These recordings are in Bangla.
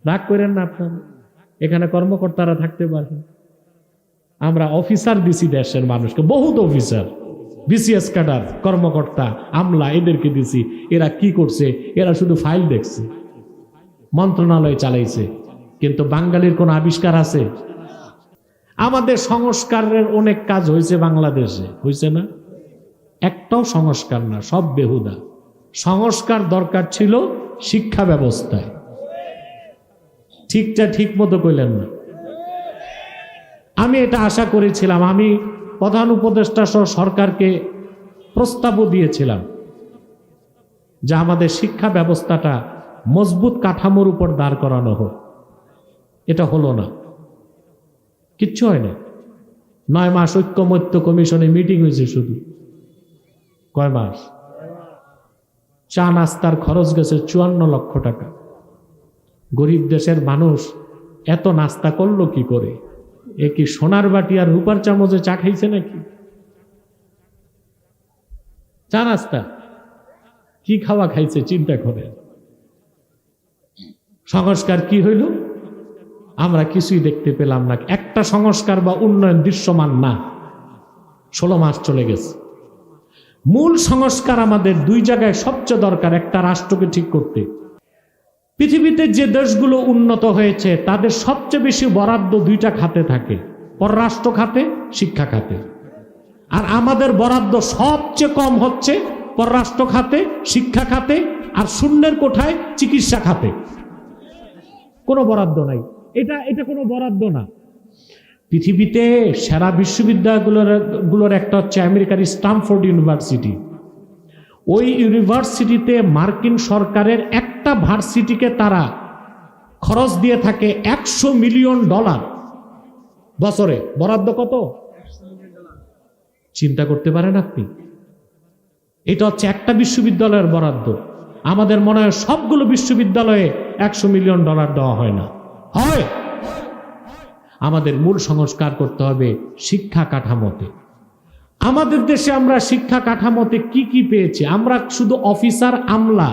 রাগ করেন না আপনারা, এখানে কর্মকর্তারা থাকতে পারেন। আমরা অফিসার দিছি দেশের মানুষকে, বহুত অফিসার, বিসিএস ক্যাডার, কর্মকর্তা, আমলা, এদেরকে দিছি। এরা কি করছে? এরা শুধু ফাইল দেখছে, মন্ত্রণালয় চালাইছে, কিন্তু বাঙালির কোন আবিষ্কার আছে? আমাদের সংস্কারের অনেক কাজ হয়েছে বাংলাদেশে, হয়েছে না? একটাও সংস্কার না, সব বেহুদা। সংস্কার দরকার ছিল শিক্ষা ব্যবস্থায়। ঠিকটা ঠিক মতো কইলেন না। আমি এটা আশা করেছিলাম, আমি প্রধান উপদেষ্টা সহ সরকারকে প্রস্তাবও দিয়েছিলাম যে আমাদের শিক্ষা ব্যবস্থাটা মজবুত কাঠামোর উপর দাঁড় করানো হোক। এটা হলো না, কিচ্ছু হয় না। 9 মাস ঐক্যমত্য কমিশনে মিটিং হয়েছে, শুধু কয় মাস? চা নাস্তার খরচ গেছে 54 লক্ষ টাকা। গরিব দেশের মানুষ এত নাস্তা করলো কি করে? এ কি সোনার বাটি আর রূপার চামচে চা খাইছে নাকি? চা নাস্তা কি খাওয়া খাইছে চিন্তা করে। সংস্কার কি হইল? আমরা কিছুই দেখতে পেলাম না। একটা সংস্কার বা উন্নয়ন দৃশ্যমান না। 16 মাস চলে গেছে। মূল সংস্কার আমাদের 2 জায়গায় সবচেয়ে দরকার। একটা, রাষ্ট্রকে ঠিক করতে। পৃথিবীতে যে দেশগুলো উন্নত হয়েছে তাদের সবচেয়ে বেশি বরাদ্দ 2টা খাতে থাকে, পররাষ্ট্র খাতে, শিক্ষা খাতে। আর আমাদের বরাদ্দ সবচেয়ে কম হচ্ছে পররাষ্ট্র খাতে, শিক্ষা খাতে, আর শূন্যের কোঠায় চিকিৎসা খাতে। কোনো বরাদ্দ নাই। এটা কোনো বরাদ্দ না। পৃথিবীতে সেরা বিশ্ববিদ্যালয়গুলোর একটা হচ্ছে আমেরিকার স্ট্যানফোর্ড ইউনিভার্সিটি। ওই ইউনিভার্সিটিতে মার্কিন সরকারের একটা ভার্সিটিকে তারা খরচ দিয়ে থাকে $100 মিলিয়ন বছরে। বরাদ্দ কত? চিন্তা করতে পারেন আপনি? এটা হচ্ছে একটা বিশ্ববিদ্যালয়ের বরাদ্দ। আমাদের মনে হয় সবগুলো বিশ্ববিদ্যালয়ে $100 মিলিয়ন দেওয়া হয় না। হয়। আমাদের মূল সংস্কার করতে হবে শিক্ষা কাঠামোতে। আমাদের দেশে আমরা শিক্ষা কাঠামোতে কি কি পেয়েছি? আমরা শুধু অফিসার, আমলা,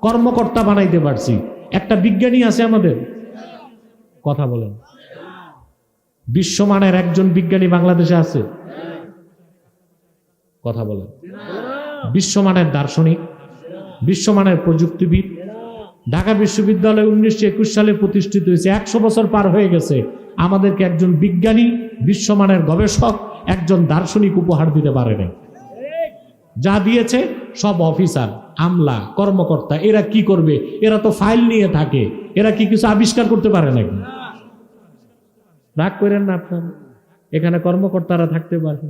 কর্মকর্তা বানাইতে পারছি। একটা বিজ্ঞানী আছে আমাদের? কথা বলেন। বিশ্বমানের একজন বিজ্ঞানী বাংলাদেশে আছে? কথা বলেন। বিশ্বমানের দার্শনিক, বিশ্বমানের প্রযুক্তিবিদ। ঢাকা বিশ্ববিদ্যালয় 1921 সালে প্রতিষ্ঠিত হয়েছে। 100 বছর পার হয়ে গেছে। আমাদেরকে একজন বিজ্ঞানী, বিশ্বমানের গবেষক, একজন দার্শনিক উপহার দিতে পারে না। যা দিয়েছে সব অফিসার, আমলা, কর্মকর্তা। এরা কি করবে? এরা তো ফাইল নিয়ে থাকে। এরা কি কিছু আবিষ্কার করতে পারে নাকি? রাগ করেন না আপনারা, এখানে কর্মকর্তারা থাকতে পারে।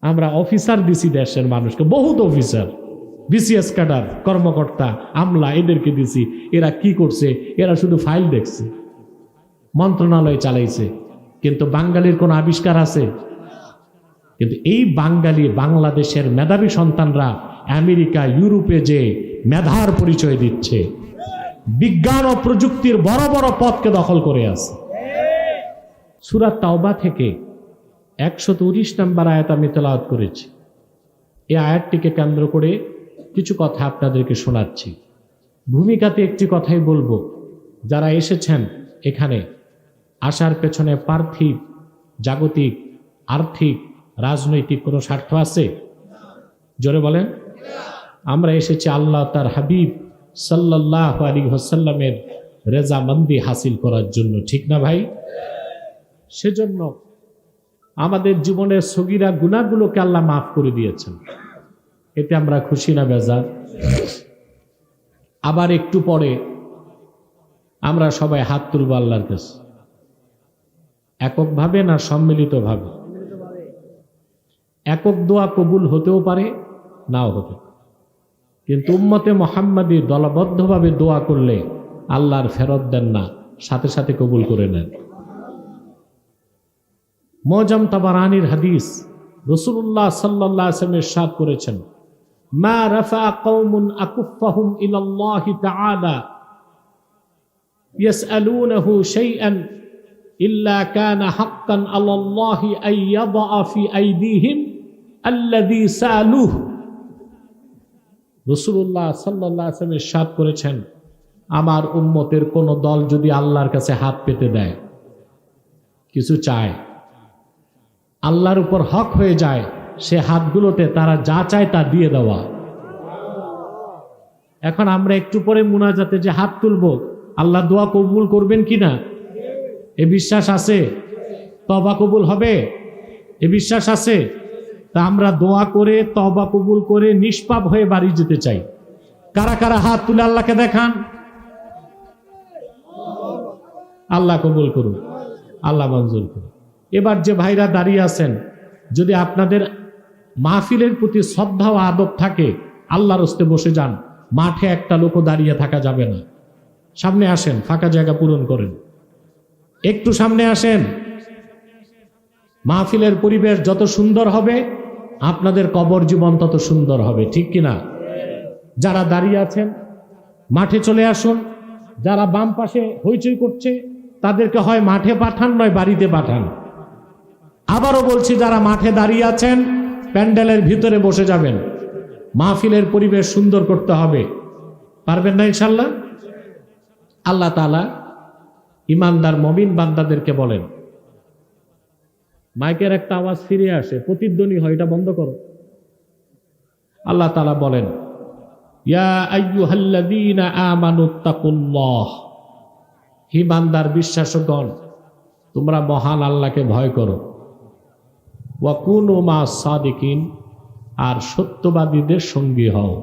আমরা অফিসার দিছি দেশের মানুষকে, বহুত অফিসার, বিসিএস ক্যাডার, কর্মকর্তা, আমলা, এদেরকে দিছি। এরা কি করছে? এরা শুধু ফাইল দেখছে, মন্ত্রণালয় চালাইছে, কিন্তু বাঙালির কোন আবিষ্কার আছে? কিন্তু এই বাংলাদেশের মেধাবী সন্তানরা আমেরিকা, ইউরোপে যে মেধার পরিচয় দিচ্ছে, বিজ্ঞান ও প্রযুক্তির বড় বড় পদকে দখল করে আছে। সূরা তাওবা থেকে 119 নম্বর আয়াত আমি তেলাওয়াত করেছি। এই আয়াতটিকে কেন্দ্র করে কিছু কথা আপনাদেরকে শোনাচ্ছি। ভূমিকাতে একটি কথাই বলবো, যারা এসেছেন এখানে, আসার পেছনে পার্থিব, জাগতিক, আর্থিক, রাজনৈতিক কোনো স্বার্থ আছে? জোরে বলেন। আমরা এসেছি আল্লাহ তার হাবিব সাল্লাল্লাহু আলাইহি ওয়াসাল্লামের রেজামন্দি হাসিল করার জন্য, ঠিক না ভাই? সেজন্য আমাদের জীবনের সগীরা গুনাহগুলোকে আল্লাহ মাফ করে দিয়েছেন। এতে আমরা খুশি না বেজার? আবার একটু পরে আমরা সবাই হাত তুলব আল্লাহর কাছে, এককভাবে না সম্মিলিতভাবে। একক দোয়া কবুল হতেও পারে, নাও হতে পারে, কিন্তু উম্মতে মুহাম্মাদী দলবদ্ধভাবে দোয়া করলে আল্লাহর ফেরত দেন না, সাথে সাথে কবুল করে নেন। মুআজ্জাম তাবারানির হাদিস, রাসূলুল্লাহ সাল্লাল্লাহু আলাইহি ওয়াসাল্লাম ইরশাদ করেছেন, মা রাফা কওমুন আকুফাহুম ইলাল্লাহি তাআলা ইয়াসআলুনাহু শাইআন ইল্লা কানা হাক্কান আলাল্লাহি আন ইয়াদা ফি আইদিহিম আল্লাযী সালুহু। রাসূলুল্লাহ সাল্লাল্লাহু আলাইহি ওয়াসাল্লাম ইরশাদ করেছেন, আমার উম্মতের কোন দল যদি আল্লাহর কাছে হাত পেতে দেয়, কিছু চায়, আল্লাহর উপর হক হয়ে যায়, সে হাতগুলোতে তারা যা চায় তা দিয়ে দেওয়া। এখন আমরা একটু পরে মুনাজাতে যে হাত তুলবো, আল্লাহ দোয়া কবুল করবেন কিনা এ বিশ্বাস আছে? তওবা কবুল হবে এ বিশ্বাস আছে? তা আমরা দোয়া করে তওবা কবুল করে নিষ্পাপ হয়ে বাড়ি যেতে চাই। কারা কারা হাত তুলে আল্লাহকে দেখান? আল্লাহ কবুল করুন, আল্লাহ মঞ্জুর করুন। এবার যে ভাইরা দাঁড়িয়ে আছেন, যদি আপনাদের মাহফিলের প্রতি শ্রদ্ধা ও আদব থাকে, আল্লাহর হস্তে বসে যান। মাঠে একটা লোকও দাঁড়িয়ে থাকা যাবে না। সামনে আসেন, ফাঁকা জায়গা পূরণ করেন। একটু সামনে আসেন। মাহফিলের পরিবেশ যত সুন্দর হবে, আপনাদের কবর জীবন তত সুন্দর হবে, ঠিক কিনা? যারা দাঁড়িয়ে আছেন মাঠে চলে আসুন। যারা বাম পাশে হইচই করছে তাদেরকে হয় মাঠে পাঠান, নয় বাড়িতে পাঠান। আবারও বলছি, যারা মাঠে দাঁড়িয়ে আছেন প্যান্ডেলের ভিতরে বসে যাবেন। মাহফিলের পরিবেশ সুন্দর করতে হবে। পারবেন না ইনশাল্লাহ? আল্লাহ তাআলা ইমানদার মুমিন বান্দাদেরকে বলেন, মাইকের একটা আওয়াজ ফিরে আসে, প্রতিধ্বনি হয়, এটা বন্ধ করো। আল্লাহ তাআলা বলেন, ইয়া আইয়ুহাল্লাযীনা আমানুত্তাকুল্লাহ, হে বান্দার বিশ্বাসগণ, তোমরা মহান আল্লাহকে ভয় করো। ওয়া কুনু মা'আস সাদিকিন, আর সত্যবাদীদের সঙ্গী হও।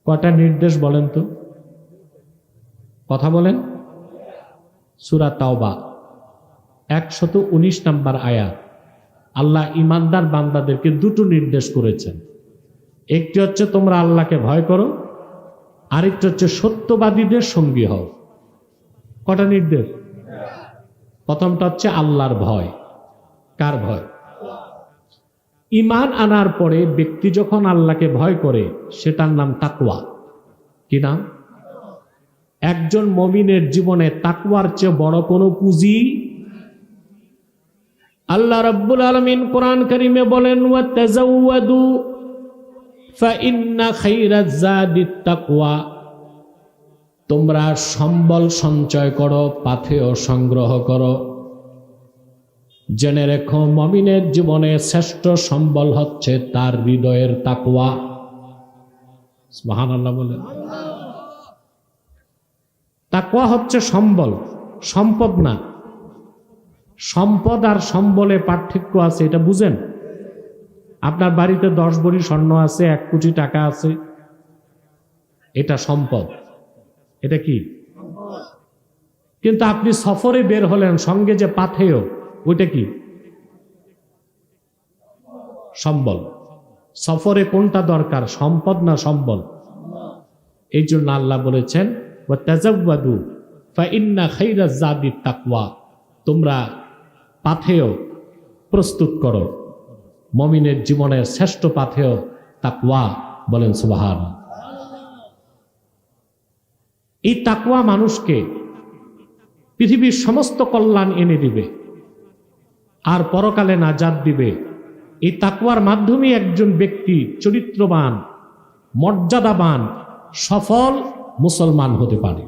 কটা নির্দেশ বলেন তো? কথা বলেন। সূরা তাওবা 119 নম্বর আয়াত। আল্লাহ ইমানদার বান্দাদেরকে দুটো নির্দেশ করেছেন। একটি হচ্ছে তোমরা আল্লাহকে ভয় করো, আরেকটি হচ্ছে সত্যবাদীদের সঙ্গী হও। কটা নির্দেশ? প্রথমটা হচ্ছে আল্লাহর ভয়। কার ভয়? ঈমান আনার পরে ব্যক্তি যখন আল্লাহকে ভয় করে, সেটার নাম তাকওয়া। কি নাম? একজন মুমিনের জীবনে তাকওয়ার চেয়ে বড় কোনো পুঁজি। আল্লাহ রাব্বুল আলামিন কোরআন কারীমে বলেন, ওয়া তাযাওয়াদু ফাইন্না খায়রাজ যাদিত তাকওয়া, তোমরা সম্বল সঞ্চয় করো, পাথেয় সংগ্রহ করো। জেনে রেখো, মুমিনের জীবনে শ্রেষ্ঠ সম্বল হচ্ছে তার হৃদয়ের তাকওয়া। সুবহানাল্লাহ বলেন। তাকওয়া হচ্ছে সম্বল, সম্পদ না। সম্পদ আর সম্বলে পার্থক্য আছে, এটা বুঝেন? আপনার বাড়িতে 10 ভরি স্বর্ণ আছে, 1 কোটি টাকা আছে, এটা সম্পদ। এটা কি? কিন্তু আপনি সফরে বের হলেন, সঙ্গে যে পাথেয়, ওইটা কি? সম্বল। সফরে কোনটা দরকার, সম্পদ না সম্বল? এই জন্য আল্লাহ বলেছেন, ওয়া তাযাওয়াদু ফাইন্না খায়রাজ যাদিত তাকওয়া, তোমরা পাথেয় প্রস্তুত করো। মুমিনের জীবনের শ্রেষ্ঠ পাথেয় তাকওয়া। বলেন সুবহানাল্লাহ। এই তাকওয়া মানুষকে পৃথিবীর সমস্ত কল্যাণ এনে দিবে আর পরকালে নাজাত দিবে। এই তাকওয়ার মাধ্যমে একজন ব্যক্তি চরিত্রবান, মর্যাদাবান, সফল মুসলমান হতে পারে।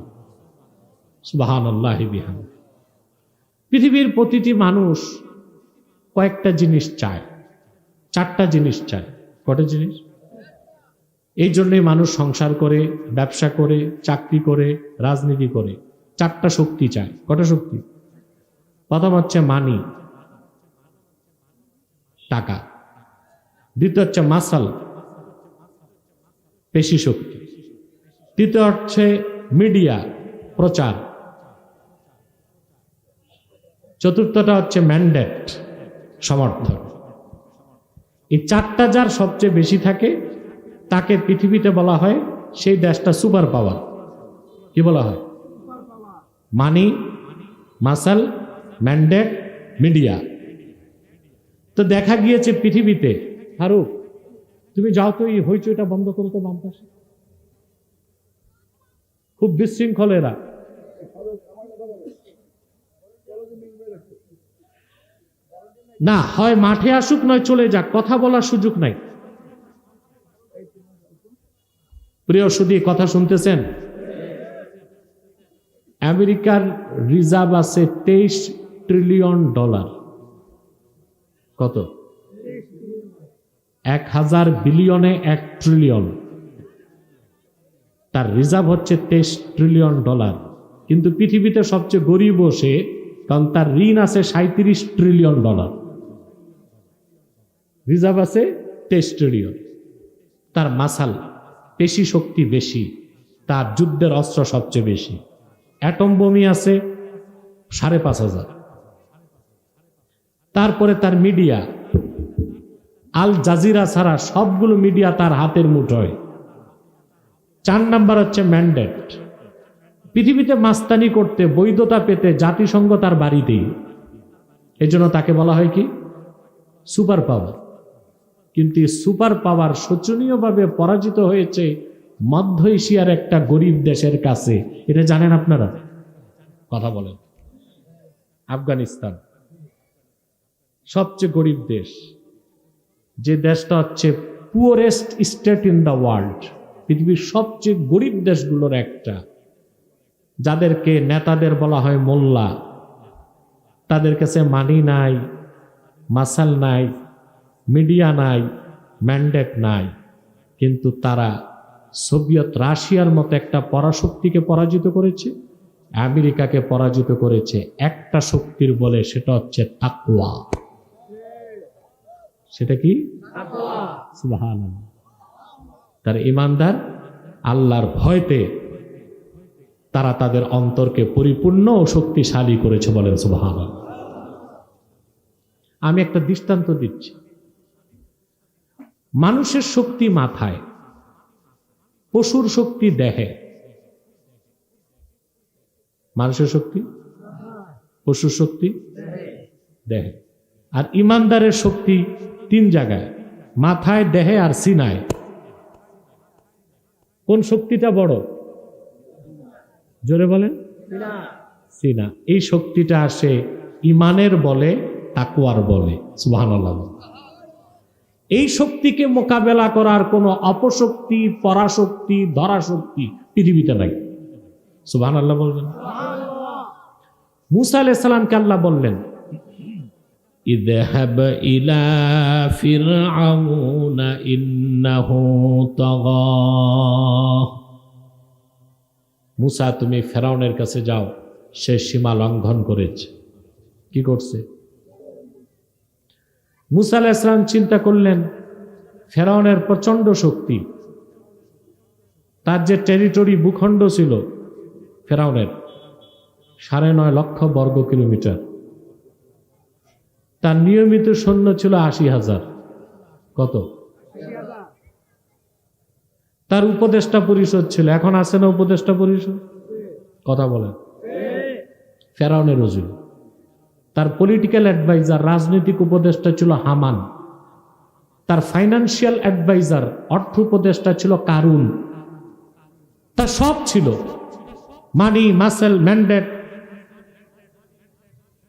সুবহানাল্লাহি বিহামদিহি। পৃথিবীর প্রতিটি মানুষ কয়েকটা জিনিস চায়, 4টা জিনিস চায়। কটা জিনিস? এই জন্যই মানুষ সংসার করে, ব্যবসা করে, চাকরি করে, রাজনীতি করে। 4টা শক্তি চায়। কটা শক্তি? প্রথম হচ্ছে মানি, টাকা। দ্বিতীয় হচ্ছে মাসাল, পেশি শক্তি। তৃতীয় হচ্ছে মিডিয়া, প্রচার। চতুর্থটা হচ্ছে ম্যান্ডেট, সমর্থন। এই 4টা যার সবচেয়ে বেশি থাকে, তাকে পৃথিবীতে বলা হয়, সেই দেশটা সুপার পাওয়ার। কি বলা হয়? মানি, মাসাল, ম্যান্ডেট, মিডিয়া। তো দেখা গিয়েছে পৃথিবীতে, ফারুক তুমি যাও তো, এই হইচইটা বন্ধ করো তো বাম পাশে, খুব বিশৃঙ্খল এরা। না হয় মাঠে আসুক, নয় চলে যাক, কথা বলার সুযোগ নাই। প্রিয় সুধী, কথা শুনতেছেন? আমেরিকার রিজার্ভ আছে $23 ট্রিলিয়ন। কত? 1000 বিলিয়নে 1 ট্রিলিয়ন। তার রিজার্ভ হচ্ছে $23 ট্রিলিয়ন। কিন্তু পৃথিবীতে সবচেয়ে গরিব সে, কারণ তার ঋণ আছে $37 ট্রিলিয়ন। রিজার্ভ আছে 23 ট্রিলিয়ন। তার মাসাল পেশি শক্তি বেশি, তার যুদ্ধের অস্ত্র সবচেয়ে বেশি। অ্যাটম বোমই আছে 5,500। তারপরে তার মিডিয়া, আল জাজিরা ছাড়া সবগুলো মিডিয়া তার হাতের মুঠোয়। 4 নাম্বার হচ্ছে ম্যান্ডেট। পৃথিবীতে মাস্তানি করতে, বৈধতা পেতে জাতিসংঘ তার বাড়িতেই। এজন্য তাকে বলা হয় কি? Super power. কিন্তু সুপার পাওয়ার শোচনীয়ভাবে পরাজিত হয়েছে মধ্য এশিয়ার একটা গরিব দেশের কাছে। এটা জানেন আপনারা? কথা বলেন। আফগানিস্তান সবচেয়ে গরিব দেশ, যে দেশটা হচ্ছে poorest state in the world, পৃথিবীর সবচেয়ে গরিব দেশগুলোর একটা, যাদেরকে নেতাদের বলা হয় মোল্লা। তাদের কাছে মানি নাই, মাসাল নাই, মিডিয়া নাই, ম্যান্ডেট নাই, কিন্তু তারা সোভিয়েত রাশিয়ার মতো একটা পরাশক্তিকে পরাজিত করেছে, আমেরিকাকে পরাজিত করেছে একটা শক্তির বলে, সেটা হচ্ছে তাকওয়া। সেটা কি? সুবহানাল্লাহ। তার ঈমানদার আল্লাহর ভয়তে তারা তাদের অন্তরকে পরিপূর্ণ ও শক্তিশালী করেছে, বলেন সুবহানাল্লাহ। আমি একটা দৃষ্টান্ত দিচ্ছি। মানুষের শক্তি মাথায়, পশুর শক্তি দেহে। মানুষের শক্তি, পশুর শক্তি দেহে। আর ইমানদারের শক্তি 3 জায়গায়, মাথায়, দেহে আর সিনায়। কোন শক্তিটা বড়? জোরে বলেন। সিনা। এই শক্তিটা আসে ইমানের বলে, তাকওয়ার বলে। সুবহানাল্লাহ। এই শক্তিকে মোকাবেলা করার কোনো অপশক্তি, পরাশক্তি, ধরাশক্তি পৃথিবীতে নাই। সুবহানাল্লাহ বলবেন। মুসা আলাইহিস সালামকে আল্লাহ বললেন, ইযহাব ইলা ফিরআউনা ইন্নাহু তাগা। মুসা, তুমি ফেরাউনের কাছে যাও, সে সীমা লঙ্ঘন করেছে। কি করছে? মুসা আলাইহিস সালাম চিন্তা করলেন, ফেরাউনের প্রচন্ড শক্তি, তার যে টেরিটরি, ভূখণ্ড ছিল ফেরাউনের 9.5 লক্ষ বর্গ কিলোমিটার, তার নিয়মিত সৈন্য ছিল 80,000। কত? তার উপদেষ্টা পরিষদ ছিল। এখন আছে না উপদেষ্টা পরিষদ? কথা বলেন। ফেরাউনের ওজুল। তার পলিটিক্যাল অ্যাডভাইজার, রাজনৈতিক উপদেষ্টা ছিল হামান। তার ফাইন্যান্সিয়াল অ্যাডভাইজার, অর্থ উপদেষ্টা ছিল কারুন। তার সব ছিল, মানি, মাসেল, ম্যান্ডেট,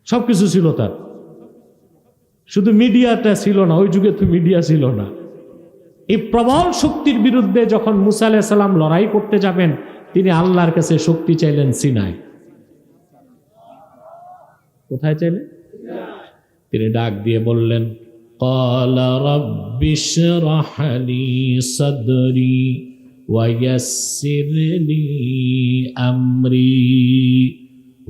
সবকিছু ছিল তার। শুধু মিডিয়াটা ছিল না, ওই যুগে তো মিডিয়া ছিল না। এই প্রবল শক্তির বিরুদ্ধে যখন মুসা আলাইহিস সালাম লড়াই করতে যাবেন, তিনি আল্লাহর কাছে শক্তি চাইলেন সিনায়। কোথায় চাইলেন? তিনি ডাক দিয়ে বললেন, ক্বালা রাব্বিশরাহ লি সাদরি ওয়া ইয়াসসির লি আমরি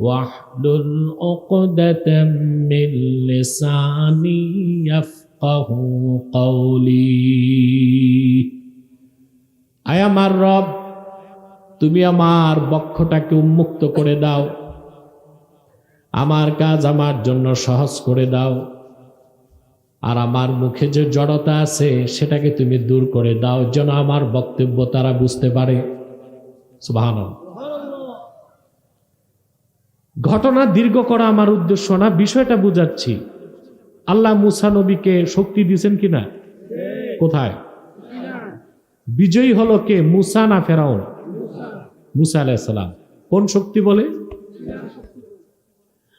ওয়াহলুল উকদাতাম মিন লিসানি ইয়াফকাহু কওলি। আয় আমার রব, তুমি আমার বক্ষটাকে উন্মুক্ত করে দাও, আমার কাজ আমার জন্য সহজ করে দাও, আর আমার মুখে যে জড়তা আছে সেটাকে তুমি দূর করে দাও, যেন আমার বক্তব্য তারা বুঝতে পারে। সুবহানাল্লাহ। ঘটনা দীর্ঘ করা আমার উদ্দেশ্য না, বিষয়টা বুঝাচ্ছি। আল্লাহ মুসা নবীকে শক্তি দিয়েছেন কিনা? কোথায়? বিজয়ী হলো কে? মুসা না ফেরাউন? মুসা আলাইহিস সালাম। কোন শক্তি বলে?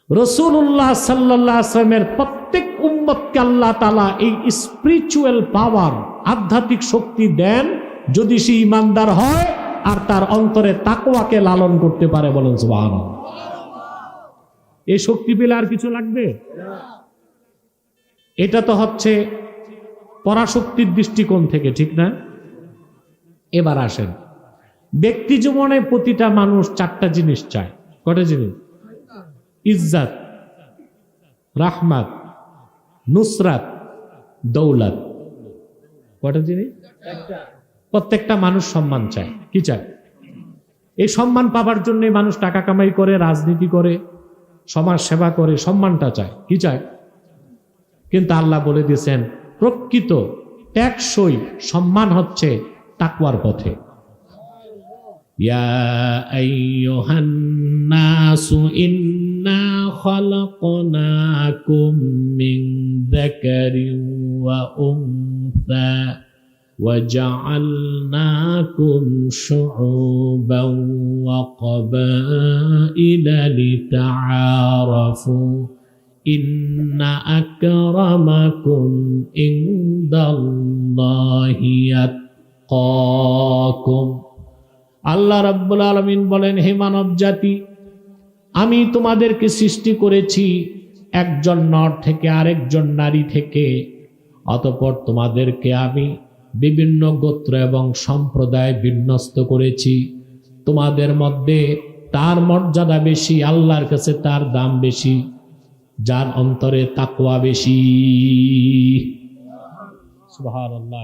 রাসূলুল্লাহ সাল্লাল্লাহু আলাইহি ওয়াসাল্লামের প্রত্যেক উম্মতকে আল্লাহ তাআলা এই স্পিরিচুয়াল পাওয়ার, আধ্যাত্মিক শক্তি দেন যদি সে ঈমানদার হয়, আর তার অন্তরে তাকওয়াকে লালন করতে পারে, বলেন সুবহানাল্লাহ। এই শক্তি পেলে আর কিছু লাগবে? এটা তো হচ্ছে পরাশক্তির দৃষ্টিকোণ থেকে, ঠিক না? এবার আসেন, ব্যক্তি জীবনে প্রতিটা মানুষ চারটা জিনিস চায়। কটা জিনিস? ইজ্জত, রাহমাত, নুসরাত, দৌলত। কটা জিনিস? প্রত্যেকটা মানুষ সম্মান চায়। কি চায়? এই সম্মান পাবার জন্য মানুষ টাকা কামাই করে, রাজনীতি করে, সমাজ সেবা করে, সম্মানটা চায়। কি চায়? কিন্তু আল্লাহ বলে দিয়েছেন প্রকৃত টেকসই সম্মান হচ্ছে তাকওয়ার পথে। ইয়া আইয়ুহান নাসু ইন্না খালাকনাকুম মিন যাকারিন ওয়া উনসা ওয়া জাআলনাকুম শুউবান ওয়া ক্বাবাইলা লিতাআরাফু ইন্না আকরামাকুম ইনদাল্লাহি আতকাকুম। আল্লাহ রাব্বুল আলামিন বলেন, হে মানব জাতি, আমি তোমাদেরকে সৃষ্টি করেছি একজন নর থেকে, আরেকজন নারী থেকে। অতঃপর তোমাদেরকে আমি বিভিন্ন গোত্র এবং সম্প্রদায় বিন্যস্ত করেছি। তোমাদের মধ্যে তার মর্যাদা বেশি, আল্লাহর কাছে তার দাম বেশি, যার অন্তরে তাকওয়া বেশি। সুবহানাল্লাহ।